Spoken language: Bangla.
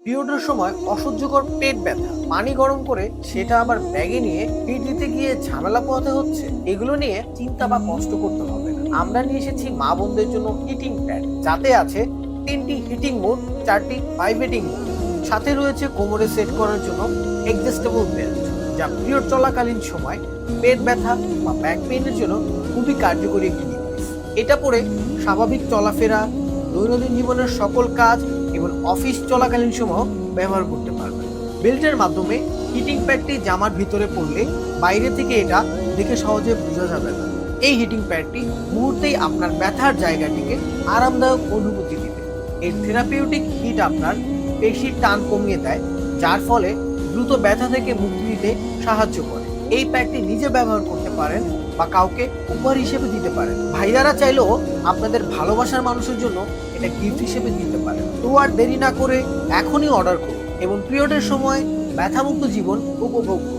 পিরিয়ডের সময় অসহ্যকর পেট ব্যথা, পানি গরম করে সেটা আবার ব্যাগে নিয়ে হিট দিতে গিয়ে ঝামেলা পোহাতে হচ্ছে, এগুলো নিয়ে চিন্তা বা কষ্ট করতে হবে না। আমরা নিয়ে এসেছি মা বোনদের জন্য হিটিং প্যাড, যাতে আছে 3টি হিটিং মোড, 4টি ভাইব্রেটিং মোড, সাথে রয়েছে কোমরে সেট করার জন্য অ্যাডজাস্টেবল বেল্ট, যা পিরিয়ড চলাকালীন সময় পেট ব্যথা বা ব্যাক পেইনের জন্য খুবই কার্যকরী একটি ডিভাইস। এটা পরে স্বাভাবিক চলাফেরা, দৈনন্দিন জীবনের সকল কাজ এবং অফিস চলাকালীন সময় ব্যবহার করতে পারবেন। বেল্টের মাধ্যমে হিটিং প্যাডটি জামার ভিতরে পড়লে বাইরে থেকে এটা দেখে সহজে বোঝা যাবে না। এই হিটিং প্যাডটি মুহূর্তেই আপনার ব্যথার জায়গাটিকে আরামদায়ক অনুভূতি দিবে। এর থেরাপিউটিক হিট আপনার পেশির টান কমিয়ে দেয়, যার ফলে দ্রুত ব্যথা থেকে মুক্তি দিতে সাহায্য করে। এই প্যাডটি নিজে ব্যবহার করতে পারেন বা কাউকে উপহার হিসেবে দিতে পারেন। ভাইয়ারা চাইলেও আপনাদের ভালোবাসার মানুষের জন্য এটা গিফট হিসেবে দিতে পারেন। তো আর দেরি না করে এখনই অর্ডার করুন এবং পিরিয়ডের সময় ব্যথামুক্ত জীবন উপভোগ করুন।